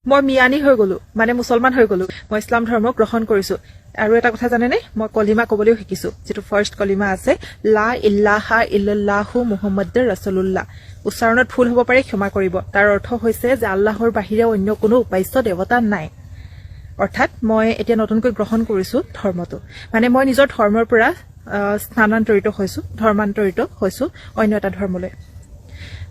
মই মিয়ানি হৈ গলো মানে মুছলমান হৈ গলো মই ইছলাম ধৰ্ম গ্ৰহণ কৰিছো আৰু এটা কথা জানেনে মই কলিমা কবলৈও শিকিছো যেটো ফাৰ্স্ট কলিমা আছে লা ইল্লাহা ইল্লাল্লাহু মুহাম্মাদুৰ ৰাসূলুল্লাহ উচ্চাৰণত ভুল হ'ব পাৰে ক্ষমা কৰিব তাৰ অৰ্থ হৈছে যে আল্লাহৰ বাহিৰে অন্য কোনো উপাস্য দেৱতা নাই অৰ্থাৎ মই এতিয়া নতুনকৈ গ্ৰহণ কৰিছো ধৰ্মটো মানে মই নিজৰ ধৰ্মৰ পৰা স্থানান্তৰিত হৈছো অন্য এটা ধৰ্মলৈ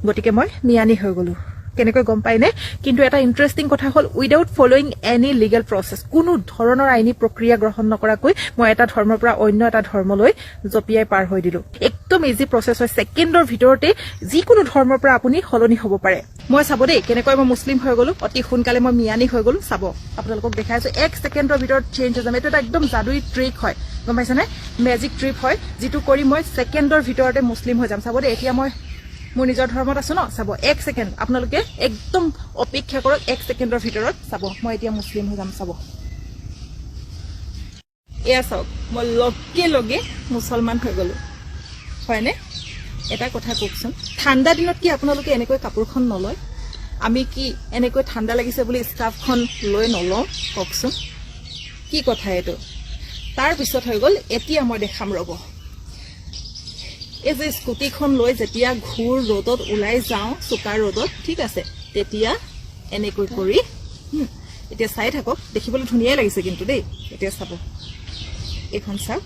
গতিকে মই মিয়ানি হৈ গলো কেনেকৈ গম পাইনে কিন্তু এটা ইন্টাৰেষ্টিং কথা হল without following any legal process কোনো ধৰণৰ আইনী প্ৰক্ৰিয়া গ্ৰহণ নকৰাকৈ মই এটা ধৰ্মৰ পৰা অন্য এটা ধৰ্মলৈ জপিয়াই পাৰ হৈ দিলো একদম ইজি প্ৰসেস হয় সেকেন্ডৰ ভিতৰতে যিকোনো ধৰ্মৰ পৰা আপুনি হলনি হ'ব পাৰে মই চাব দেই কেনেকৈ মই মুছলিম হৈ গলো অতি সোনকালে মই মিয়ানি হৈ গলো চাব আপোনালোকক দেখাইছো 1 সেকেন্ডৰ ভিতৰত চেঞ্জ হৈ যাম এটা একদম জাদুই ট্ৰিক হয় গম পাইছানে মেজিক ট্ৰিপ হয় যেটো কৰি মই সেকেন্ডৰ ভিতৰতে মুছলিম হৈ যাম চাব দেই এতিয়া মই মোৰ নিজৰ ধৰ্মত আছো ন চাব 1 সেকেন্ড আপোনালোকে একদম অপেক্ষা কৰক 1 সেকেন্ডৰ ভিতৰত চাব মই এতিয়া মুছলিম হৈ যাম চাব এয়া চাওক মই লগে মুছলমান হৈ গলো হয়নে এটা কথা কওকচোন ঠাণ্ডা দিনত কি আপোনালোকে এনেকৈ কাপোৰখন নলয় আমি কি এনেকৈ ঠাণ্ডা লাগিছে বুলি স্কাৰ্ফখন লৈ নলওঁ কওকচোন কি কথা এটো তাৰ পিছত হৈ গল এতিয়া মই দেখাম ৰব এই যে স্কুটিখন লৈ যেতিয়া ঘূৰ ৰ'দত ওলাই যাওঁ চুকা ৰ'দত ঠিক আছে তেতিয়া এনেকৈ কৰি এতিয়া চাই থাকক দেখিবলৈ ধুনীয়া লাগিছে কিন্তু দেই এতিয়া চাব এখন চাওক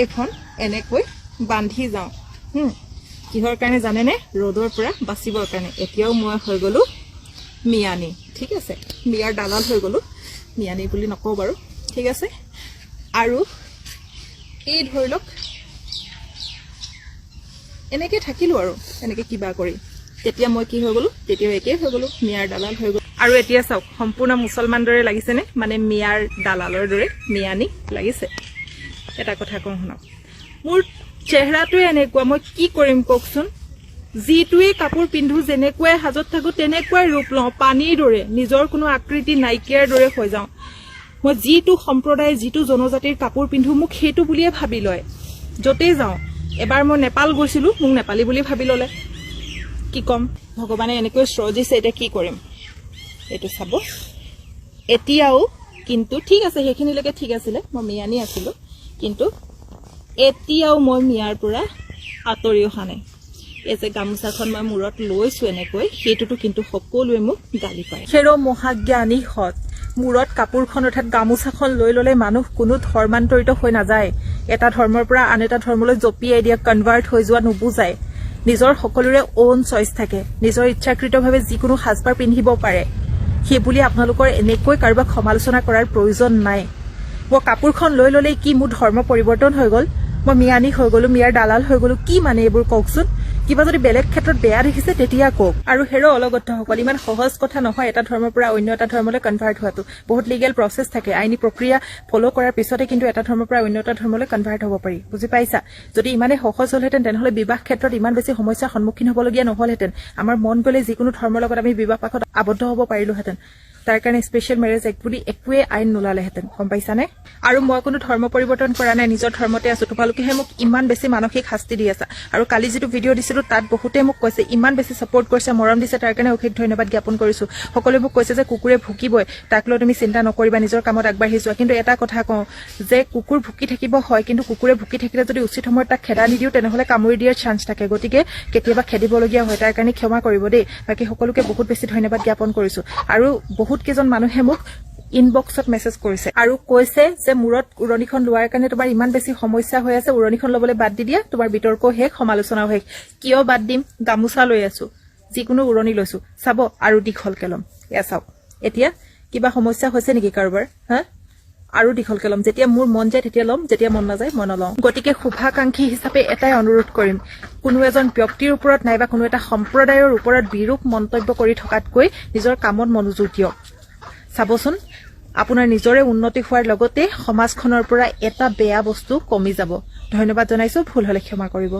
এখন এনেকৈ বান্ধি যাওঁ কিহৰ কাৰণে জানেনে ৰ'দৰ পৰা বাচিবৰ কাৰণে এতিয়াও মই হৈ গলো মিয়ানি ঠিক আছে মিয়াৰ দালাল হৈ গলো মিয়ানি বুলি নকওঁ বাৰু ঠিক আছে আৰু এই ধৰি লওক এনেকে থাকিলো আৰু এনেকে কিবা কৰি তেতিয়া মই কি হৈ গলো তেতিয়া একে হৈ গলো মিয়াৰ দালাল হৈ গলো আৰু এতিয়া চাওক সম্পূৰ্ণ মুছলমান দৰে লাগিছে নে মানে মিয়াৰ দালালৰ দৰে মিয়ানি লাগিছে এটা কথা কওঁ শুনক মোৰ চেহাৰাটোৱে এনেকুৱা মই কি কৰিম কওকচোন যিটোৱে কাপোৰ পিন্ধো যেনেকৈ হাজত থাকো তেনেকৈ ৰূপ লওঁ পানীৰ দৰে নিজৰ কোনো আকৃতি নাইকিয়াৰ দৰে হৈ যাওঁ মই যিটো সম্প্ৰদায় যিটো জনজাতিৰ কাপোৰ পিন্ধো মোক সেইটো বুলিয়ে ভাবি লয় যতে যাওঁ এবাৰ মই নেপাল গৈছিলো মোক নেপালী বুলি ভাবি ললে কি কম ভগৱানে এনেকৈ শ্ৰজিছে এতিয়া কি কৰিম এটো চাব এতিয়াও কিন্তু ঠিক আছে হেখিনিলৈকে ঠিক আছিল মই মিয়ানি আছিলো কিন্তু এতিয়াও মই মিয়াৰ পৰা আতৰি অহা নাই এই যে গামোচাখন মই মূৰত লৈছো এনেকৈ হেতুটো কিন্তু সকলোৱে মোক গালি পায় হেৰো মহাজ্ঞানী হত মূৰত কাপোৰখন অৰ্থাৎ গামোচাখন লৈ ললে মানুহ কোনো ধৰ্মান্তৰিত হৈ নাযায় এটা ধৰ্মৰ পৰা আন এটা ধৰ্মলৈ জপিয়াই দিয়া কনভাৰ্ট হৈ যোৱা নুবুজায় নিজৰ সকলোৰে ওন চইচ থাকে নিজৰ ইচ্ছাকৃতভাৱে যিকোনো সাজপাৰ পিন্ধিব পাৰে সেই বুলি আপোনালোকৰ এনেকৈ কাৰোবাক সমালোচনা কৰাৰ প্ৰয়োজন নাই মই কাপোৰখন লৈ ললে কি মোৰ ধৰ্ম পৰিৱৰ্তন হৈ গল মই মিয়ানি হৈ গলো মিয়াৰ দালাল হৈ গলো কি মানে এইবোৰ কওকচোন কিবা যদি বেলেগ ক্ষেত্ৰত বেয়া দেখিছে তেতিয়া কওক আৰু হেৰো অলগতসকল ইমান সহজ কথা নহয় এটা ধৰ্মৰ পৰা অন্য এটা ধৰ্মলৈ কনভাৰ্ট হোৱাটো বহুত লিগেল প্ৰসেস থাকে আইনী প্ৰক্ৰিয়া ফলো কৰাৰ পিছতে কিন্তু এটা ধৰ্মৰ পৰা অন্য এটা ধৰ্মলৈ কনভাৰ্ট হ'ব পাৰি বুজি পাইছা যদি ইমানে সহজ হলহেতেন তেনেহলে বিবাহ ক্ষেত্ৰত ইমান বেছি সমস্যাৰ সন্মুখীন হ'বলগীয়া নহলহেতেন আমাৰ মন গলে যিকোনো ধৰ্মৰ লগত আমি বিবাহ পাশত আবদ্ধ হ'ব পাৰিলোহেতেন তাৰ কাৰণে স্পেশাল মেৰেজ এক্ট বুলি একোৱে আইন নোলালেহেতেন গম পাইছানে আৰু মই কোনো ধৰ্ম পৰিৱৰ্তন কৰা নাই নিজৰ ধৰ্মতে আছো তোমালোকেহে মোক ইমান বেছি মানসিক শাস্তি দি আছা আৰু কালি যেটো ভিডিঅ' দিছিলো তাত বহুতে মোক কৈছে ইমান বেছি সাপোৰ্ট কৰিছে মৰম দিছে তাৰ কাৰণে অশেষ ধন্যবাদ জ্ঞাপন কৰিছো সকলোৱে মোক কৈছে যে কুকুৰে ভুকিবই তাক লৈ তুমি চিন্তা নকৰিবা নিজৰ কামত আগবাঢ়ি যোৱা কিন্তু এটা কথা কওঁ যে কুকুৰ ভুকি থাকিব হয় কিন্তু কুকুৰে ভুকি থাকিলে যদি উচিত সময়ত তাক খেদা নিদিও তেনেহলে কামুৰি দিয়াৰ চান্স থাকে গতিকে কেতিয়াবা খেদিবলগীয়া হয় তাৰ কাৰণে ক্ষমা কৰিব দেই বাকি সকলোকে বহুত বেছি ধন্যবাদ জ্ঞাপন কৰিছো আৰু বহুত কেজন মানুহে মোক ইনবক্সত মেছেজ কৰিছে আৰু কৈছে যে মূৰত উৰণিখন লোৱাৰ কাৰণে তোমাৰ ইমান বেছি সমস্যা হৈ আছে উৰণিখন লবলৈ বাদ দি দিয়া তোমাৰ বিতৰ্ক শেষ সমালোচনা শেষ কিয় বাদ দিম গামোচা লৈ আছো যিকোনো উৰণি লৈছো চাব আৰু দীঘলকে লম এয়া চাওক এতিয়া কিবা সমস্যা হৈছে নেকি কাৰোবাৰ আৰু দীঘলকে লম যেতিয়া মোৰ মন যায় তেতিয়া লম যেতিয়া মন নাযায় মই নলওঁ গতিকে শুভাকাংক্ষী হিচাপে এটাই অনুৰোধ কৰিম কোনো এজন ব্যক্তিৰ ওপৰত নাইবা কোনো এটা সম্প্ৰদায়ৰ ওপৰত বিৰূপ মন্তব্য কৰি থকাতকৈ নিজৰ কামত মনোযোগ দিয়ক চাবচোন আপোনাৰ নিজৰে উন্নতি হোৱাৰ লগতে সমাজখনৰ পৰা এটা বেয়া বস্তু কমি যাব ধন্যবাদ জনাইছো ভুল হলে ক্ষমা কৰিব